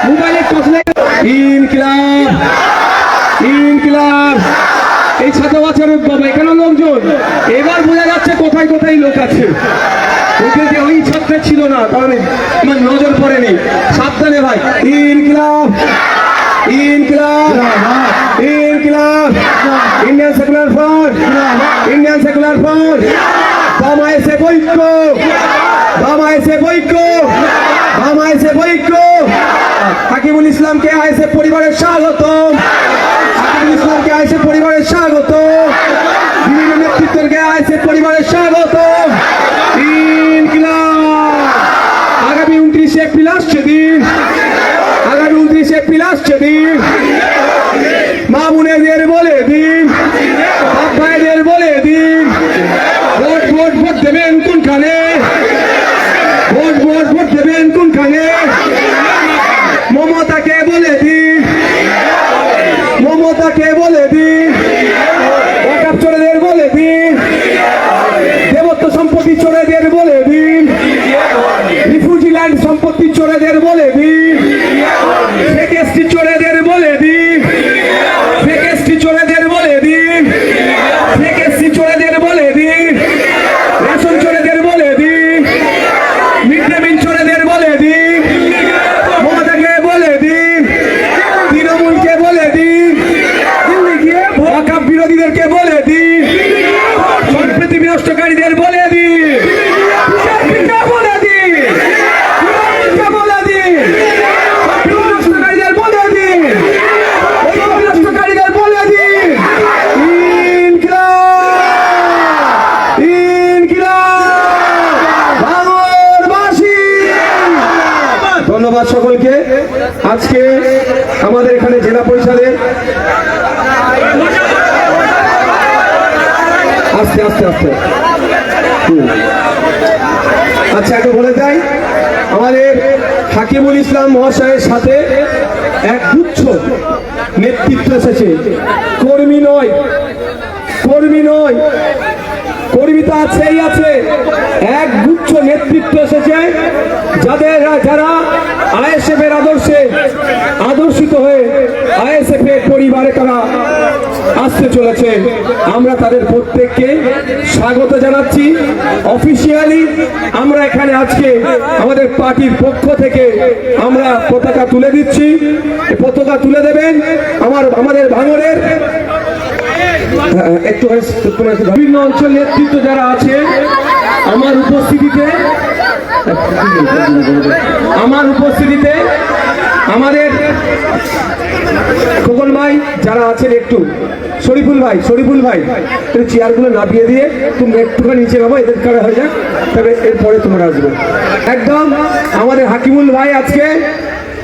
মোবাইলের টসলে ইনকিলাব ইনকিলাব এই ছাত্র বাচ্চার বাবা এখানে লোকজন এবার বোঝা যাচ্ছে কোথায় কোথায় লোক আছে। ওদেরকে ওই ছাত্র ছিল না কারণ আমার নজর পড়েনি। সাবধানে ভাই। ইনকিলাব ইনকিলাব ইনকিলাব Indian secular front Indian secular front বামাইছে বৈক্য বামাইছে বৈক্য বামাইছে বৈক্য। হাকিমুল ইসলামকে আইএসএফ পরিবারের স্বাগতম। হাকিমুল ইসলামকে আইএসএফ পরিবারের স্বাগতম। বিভিন্ন নেতৃত্বকে আইএসএফ পরিবারের স্বাগতম। ইনকিলাব। আগামী 29 এপ্রিল আসছে দিন, আগামী 29 এপ্রিল আসছে দিন। মা বোনেদের বলে দিন, বাপ ভাইদের বলে দিন, ভোট ভোট ভোট দেবেন কোনখানে, ভোট ভোট ভোট দেবেন কোনখানে। মমতাকে বলে দিন, মমতাকে বলে দিন, ওয়াকফ চোরেদের বলে দিন, দেবত্ব সম্পত্তি চোরেদের বলে দিন, রিফিউজি ল্যান্ড সম্পত্তি চোরেদের বলে দিন, ফেকেস্টি চোরেদের বলে দিন, ফেকেস্টি চোরেদের বলে দিন, ফেকেস্টি চোরেদের বলে দিন, রেশন চোরেদের বলে দিন, মিড ডে মিল চোরেদের বলে দিন, মমতাকে বলে দিন, তৃণমূলকে বলে দিন, ওয়াকফ বিরোধীদেরকে বলে দিন, সম্প্রীতি বিনষ্টকারীদের বলে দিন, বলে দিন, বলে দিন, বিনষ্টকারীদের বলে দিন, বিনষ্টকারীদের বলে দিন। ইনকিলাব ইনকিলাব ভাঙড়বাসী। ধন্যবাদ সকলকে। আজকে আমাদের এখানে জেলা পরিষদের আস্তে আস্তে আস্তে আচ্ছা একটু বলে যাই, আমাদের হাকিমুল ইসলাম মহাশয়ের সাথে এক গুচ্ছ নেতৃত্ব এসেছে। কর্মী নয়, কর্মী নয়, কর্মী তো আছেই আছে, এক গুচ্ছ নেতৃত্ব এসেছে যারা আইএসএফ এর আদর্শে আদর্শিত হয়ে আইএসএফ এর পরিবারে তারা আসতে চলেছে। আমরা তাদের প্রত্যেককে স্বাগত জানাচ্ছি। অফিসিয়ালি আমরা এখানে আজকে আমাদের পার্টির পক্ষ থেকে আমরা পতাকা তুলে দিচ্ছি। পতাকা তুলে দেবেন আমাদের ভাঙড়ের একটু বিভিন্ন অঞ্চল নেতৃত্ব যারা আছে আমার উপস্থিতিতে আমাদের খোকন ভাই যারা আছেন, একটু শরীফুল ভাই চেয়ারগুলো নামিয়ে দিয়ে তুমি একটুখানি নিচে বাবা, এদের কারা হয়ে যাক, তবে এরপরে তোমরা আসবে। একদম আমাদের হাকিমুল ভাই আজকে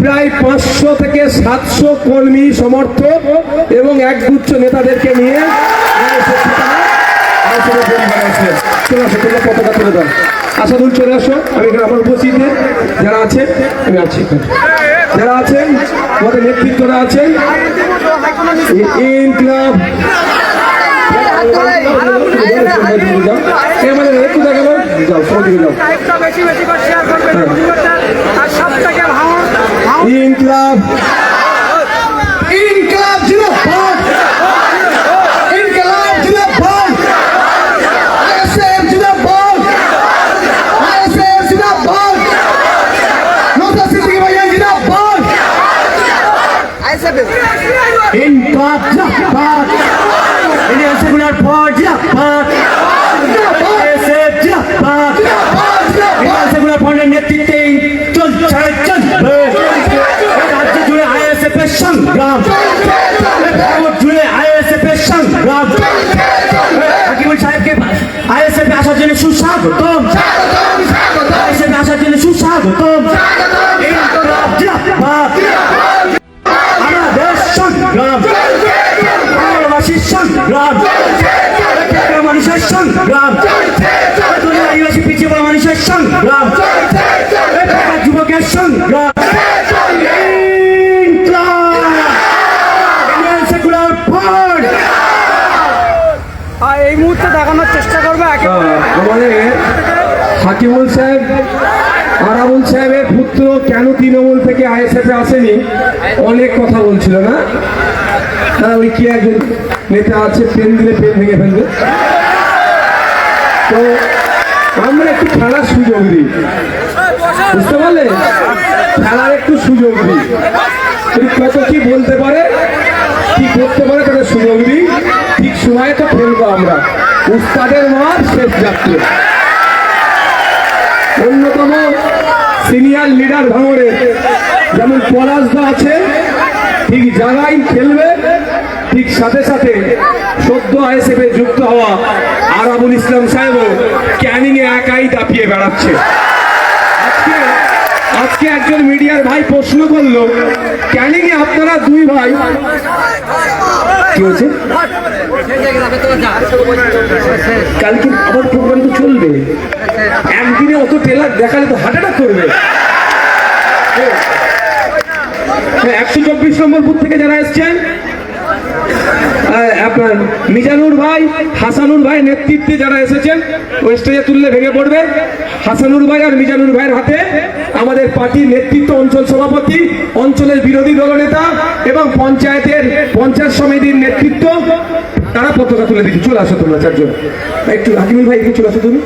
প্রায় 500 থেকে 700 কর্মী সমর্থক এবং একগুচ্ছ নেতাদেরকে নিয়ে পতাকা তুলে দাও। আসাদুল চলে আসো। আমি এখানে আমার উপস্থিতি যারা আছে, আমি আছি, যারা আছেন আমাদের নেতৃত্বরা আছেন। ইনকিলাব একটু দেখাবো, যাও সৌদিকে যাও। ইনকিলাব ইনকিলাব জিন্দাবাদ, ইনকিলাব জিন্দাবাদ, আইএসএফ জিন্দাবাদ, আইএসএফ জিন্দাবাদ, নওশাদ সিদ্দিকী ভাইয়া জিন্দাবাদ, আইএসএফ ইনকিলাব জিন্দাবাদ, ইন্ডিয়ান সেকুলার ফ্রন্ট জিন্দাবাদ, আইএসএফ জিন্দাবাদ, ইন্ডিয়ান সেকুলার ফ্রন্টের নেতৃত্বে চলবে রাজ্য জুড়ে আইএসএফ এর সংগ্রাম, জুড়ে আইএসএফ এর সংগ্রাম। হাকিমুল সাহেবকে আইএসএফ আসার জন্য সুস্বাগতম, আইএসএফ আসার জন্য সুস্বাগতম। আমাদের সংগ্রাম, ভাঙড়বাসীর সংগ্রাম, মানুষের সংগ্রাম, আদিবাসী পিছিয়ে পড়া মানুষের সংগ্রাম, যুবকের সংগ্রাম। এই মুহূর্তে দেখানোর চেষ্টা করবে আমাদের হাকিমুল সাহেব, আরাবুল সাহেবের পুত্র কেন তৃণমূল থেকে আইএসএফে আসেনি অনেক কথা বলছিল না? হ্যাঁ, ওই কি একজন নেতা আছে পেন দিলে পেন ভেঙে ফেলবে। তো আমরা একটু খেলার সুযোগ দিই, বুঝতে পারলে? খেলার একটু সুযোগ দিই, কত কি বলতে পারে কি করতে পারে তাদের সুযোগ দিই। ঠিক সময়ে তো ফেলবো আমরা। উস্তাদের মার শেষ যাত্রী, অন্যতম সিনিয়র লিডার ভাঙড়ের যেমন পলাশদা আছে, ঠিক যারাই খেলবে ঠিক সাথে সাথে সদ্য আইএসএফে যুক্ত হওয়া আরাবুল ইসলাম সাহেবও ক্যানিং এ একাই দাপিয়ে বেড়াচ্ছে। আজকে একজন মিডিয়ার ভাই প্রশ্ন করলো, ক্যানিং এ আপনারা দুই ভাই কি হয়েছে, কালকে আবার প্রোগ্রাম তো চলবে, একদিনে অত ট্রেলার দেখালে তো হার্ট অ্যাটাক করবে। 124 নম্বর বুথ থেকে যারা এসছেন, আপনার মিজানুর ভাই, হাসানুর ভাই নেতৃত্বে যারা এসেছেন, ওই স্টেজে তুললে ভেঙে পড়বে। হাসানুর ভাই আর মিজানুর ভাইয়ের হাতে আমাদের পার্টির নেতৃত্ব, অঞ্চল সভাপতি, অঞ্চলের বিরোধী দলনেতা এবং পঞ্চায়েত সমিতির নেতৃত্ব, তারা পতাকা তুলে দিচ্ছি। চলে আসো তোমরা চারজন, একটু হাকিমুল ভাই একটু চলে আসো তুমি।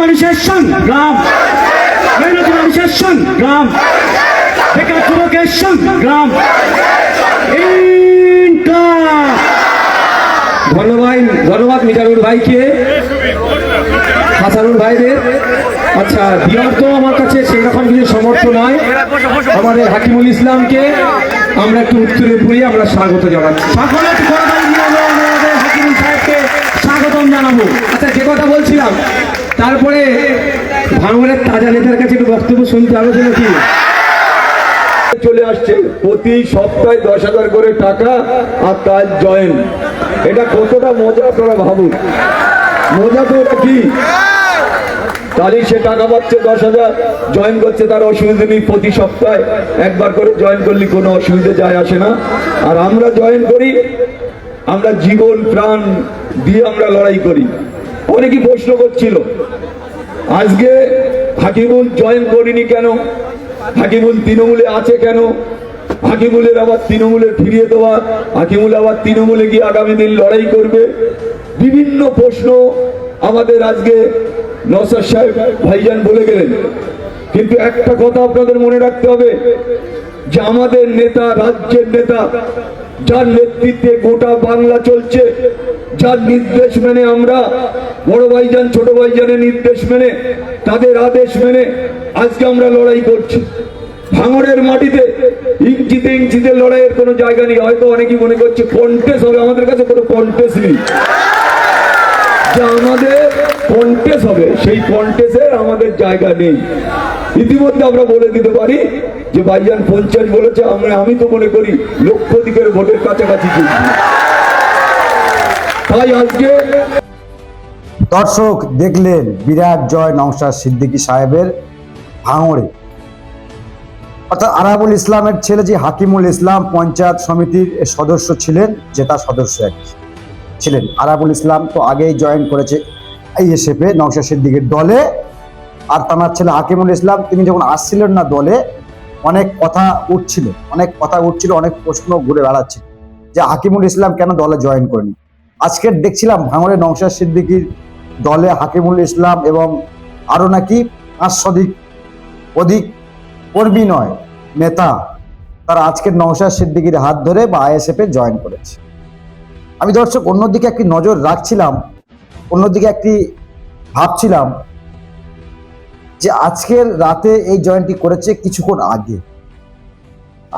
মানুষের সংগ্রাম, মেহনতি মানুষের সংগ্রাম, বেকার যুবকের সংগ্রাম। ধন্যবাদ মিজানুর ভাইকে, হাসানুর ভাইদের। আচ্ছা, দিয়ার তো আমার কাছে সেরকম কিছু সমর্থ নয়। আমাদের হাকিমুল ইসলামকে আমরা একটু উত্তরে পড়ি, আমরা স্বাগত জানাচ্ছি। সকলে আমাদের হাকিমুল সাহেবকে স্বাগতম জানাবো। আচ্ছা, যে কথা বলছিলাম, তারপরে ভাঙড়ের তাজা নেতার কাছে একটু বক্তব্য শুনতে হবে তো নাকি? চলে আসছে প্রতি সপ্তাহে 10,000 করে টাকা আর তার জয়েন। এটা কতটা মজা আপনারা ভাবুন। মজা তো এটা কি, তাহলে সে টাকা পাচ্ছে 10,000, জয়েন করছে, তার অসুবিধা নেই। প্রতি সপ্তাহে একবার করে জয়েন করলে কোনো অসুবিধা যায় আসে না। আর আমরা জয়েন করি, আমরা জীবন প্রাণ দিয়ে আমরা লড়াই করি। অনেকেই প্রশ্ন করছিল আজকে হাকিমুল জয়েন করিনি কেন, হাকিমুল তৃণমূলে আছে কেন, হাকিমুলের আবার তৃণমূলে ফিরিয়ে দেওয়া, হাকিমুল আবার তৃণমূলে গিয়ে আগামী দিন লড়াই করবে, বিভিন্ন প্রশ্ন আমাদের আজকে নওশাদ সাহেব ভাইজান বলে গেলেন। কিন্তু একটা কথা আপনাদের মনে রাখতে হবে যে আমাদের নেতা, রাজ্যের নেতা, যার নেতৃত্বে গোটা বাংলা চলছে, যার নির্দেশ মেনে আমরা বড় ভাইজান ছোট ভাইজানের নির্দেশ মেনে, তাদের আদেশ মেনে আজকে আমরা লড়াই করছি। ভাঙড়ের মাটিতে ইঞ্চিতে ইঞ্চিতে লড়াইয়ের কোনো জায়গা নেই। হয়তো অনেকেই মনে করছে কন্টেস্ট হবে, আমাদের কাছে কোনো কন্টেস্ট নেই। যা আমাদের কন্টেস্ট হবে, সেই কন্টেস্টের আমাদের জায়গা নেই। ইতিমধ্যে আমরা বলে দিতে পারি যে ভাইজান 50 বলেছে, আমি তো মনে করি লক্ষাধিকের ভোটের কাছাকাছি চলছে। তাই আজকে দর্শক দেখলেন বিরাট জয় নওশাদ সিদ্দিকী সাহেবের ভাঙড়ে। অর্থাৎ আরাবুল ইসলামের ছেলে যে হাকিমুল ইসলাম পঞ্চায়েত সমিতির সদস্য ছিলেন, জেতা সদস্য ছিলেন। আরাবুল ইসলাম তো আগেই জয়েন করেছে আইএসএফে নওশাদ সিদ্দিকীর দলে। আর তার ছেলে হাকিমুল ইসলাম, তিনি যখন আসছিলেন না দলে, অনেক কথা উঠছিল, অনেক প্রশ্ন ঘুরে বেড়াচ্ছে যে হাকিমুল ইসলাম কেন দলে জয়েন করেনি। আজকে দেখছিলাম ভাঙড়ে নওশাদ সিদ্দিকীর দলে হাকিমুল ইসলাম এবং আরো নাকি 500 অধিক কর্মী নয় নেতা, তারা আজকের নওশাদ সিদ্দিকীর হাত ধরে বা আইএসএফে জয়েন করেছে। আমি দর্শক অন্যদিকে একটি নজর রাখছিলাম, অন্যদিকে একটি ভাবছিলাম যে আজকের রাতে এই জয়েনটি করেছে কিছুক্ষণ আগে।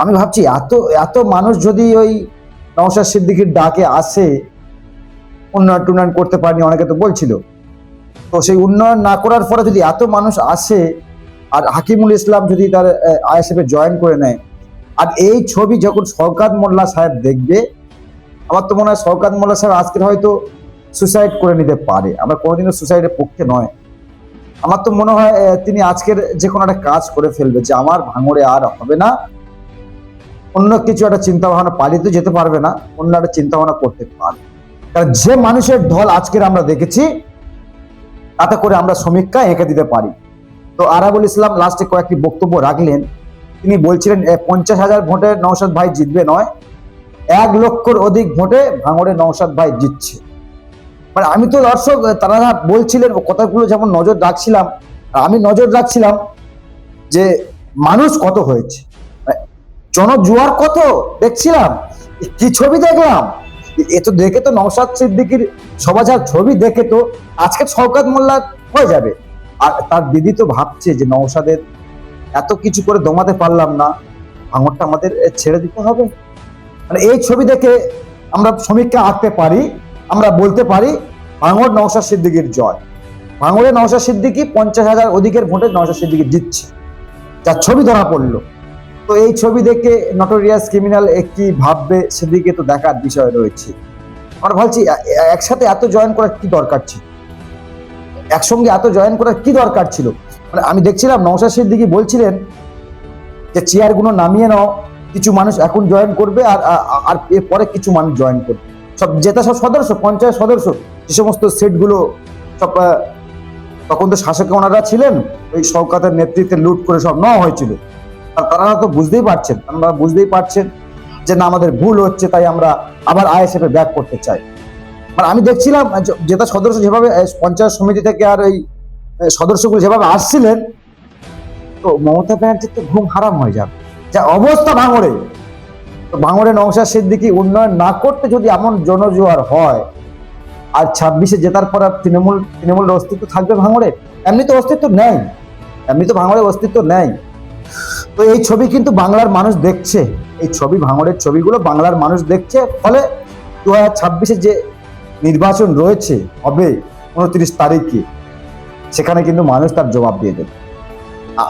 আমি ভাবছি এত মানুষ যদি ওই নওশাদ সিদ্দিকীর ডাকে আসে, উন্নয়ন টুন্নয়ন করতে পারেনি, অনেকে তো বলছিল। তো সেই উন্নয়ন না করার পরে যদি এত মানুষ আসে আর হাকিমুল ইসলাম যদি তার আইএসএফ এ জয়েন করে নেয়, আর এই ছবি যখন শওকত মোল্লা সাহেব দেখবে, আমার তো মনে হয় শওকত মোল্লা সাহেব আজকের হয়তো সুসাইড করে নিতে পারে। আমরা কোনোদিনও সুসাইডের পক্ষে নয়। আমার তো মনে হয় তিনি আজকের যে কোনো একটা কাজ করে ফেলবে, যে আমার ভাঙড়ে আর হবে না, অন্য কিছু একটা চিন্তা ভাবনা, পালিয়ে যেতে পারবে না, অন্য একটা চিন্তা ভাবনা করতে পারে। কারণ যে মানুষের ঢল আজকের আমরা দেখেছি, তাতে করে আমরা সমীক্ষা এঁকে দিতে পারি। তো আরাবুল ইসলাম লাস্টে কয়েকটি বক্তব্য রাখলেন। তিনি বলছিলেন 50,000 ভোটে নওশাদ ভাই জিতবে নয়, 1 লক্ষর অধিক ভোটে ভাঙড়ে নওশাদ ভাই জিতছে। মানে আমি তো দর্শক, তারা বলছিলেন কথাগুলো যেমন নজর রাখছিলাম, আমি নজর রাখছিলাম যে মানুষ কত হয়েছে, জনজোয়ার কত দেখছিলাম, কি ছবি দেখলাম। এ তো দেখে তো নওশাদ সিদ্দিকীর সবাজার ছবি দেখে তো আজকে শওকত মোল্লা হয়ে যাবে। আর তার দিদি তো ভাবছে যে নওশাদের এত কিছু করে দমাতে পারলাম না, ভাঙড়টা আমাদের ছেড়ে দিতে হবে। মানে এই ছবি দেখে আমরা সমীক্ষা আঁকতে পারি, আমরা বলতে পারি ভাঙড় নওশাদ সিদ্দিকীর জয়। ভাঙড়ে নওশাদ সিদ্দিকী 50,000 অধিকের ভোটে নওশাদ সিদ্দিকী জিতছে, যার ছবি ধরা পড়লো। তো এই ছবি দেখে নটোরিয়াস ক্রিমিনাল কি ভাববে, সেদিকে তো দেখার বিষয় রয়েছে। আমরা ভাবছি একসাথে এত জয়েন করার কি দরকার ছিল, একসঙ্গে এত জয়েন করার কি দরকার ছিল। মানে আমি দেখছিলাম নওশাদ সিদ্দিকী বলছিলেন যে চেয়ারগুলো নামিয়ে নাও, কিছু মানুষ এখন জয়েন করবে আর এরপরে কিছু মানুষ জয়েন করবে। সব সদস্য, পঞ্চায়েত সদস্য, যে সমস্ত সিটগুলো সব তখন তো শাসকে ওনারা ছিলেন, ওই শওকতের নেতৃত্বে লুট করে সব নেওয়া হয়েছিল। আর তারা তো বুঝতেই পারছেন যে না, আমাদের ভুল হচ্ছে, তাই আমরা আবার আইএসএফ এ ব্যাক করতে চাই। মানে আমি দেখছিলাম জেতা সদস্য যেভাবে পঞ্চায়েত সমিতি থেকে আর ওই সদস্যগুলো যেভাবে আসছিলেন, তো মমতা ব্যানার্জির তো ঘুম হারাম হয়ে যাবে। যা অবস্থা ভাঙড়ে, তো ভাঙড়ে নওশাদ সিদ্দিকী উন্নয়ন না করতে যদি এমন জনজোয়ার হয়, আর 26-এ জেতার পর তৃণমূলের অস্তিত্ব থাকবে ভাঙড়ে? এমনি তো অস্তিত্ব নেই, ভাঙড়ের অস্তিত্ব নেই। তো এই ছবি কিন্তু বাংলার মানুষ দেখছে, এই ছবি, ভাঙড়ের ছবিগুলো বাংলার মানুষ দেখছে। ফলে 2026-এ যে নির্বাচন রয়েছে, হবে 29 তারিখে, সেখানে কিন্তু মানুষ তার জবাব দিয়ে দেবে।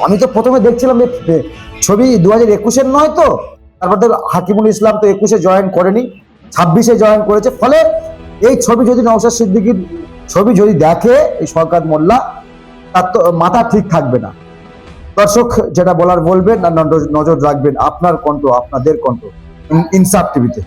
আমি তো প্রথমে দেখছিলাম যে ছবি 2021-এর নয়, তো তারপর তো হাকিমুল ইসলাম তো 21-এ জয়েন করেনি, 26-এ জয়েন করেছে। ফলে এই ছবি যদি নওশাদ সিদ্দিকীর ছবি যদি দেখে এই শওকত মোল্লা, তার তো মাথা ঠিক থাকবে না। দর্শক যেটা বলার বলবেন, আর নজর রাখবেন আপনার কণ্ঠ, আপনাদের কণ্ঠ, ইনসাফ টিভিতে।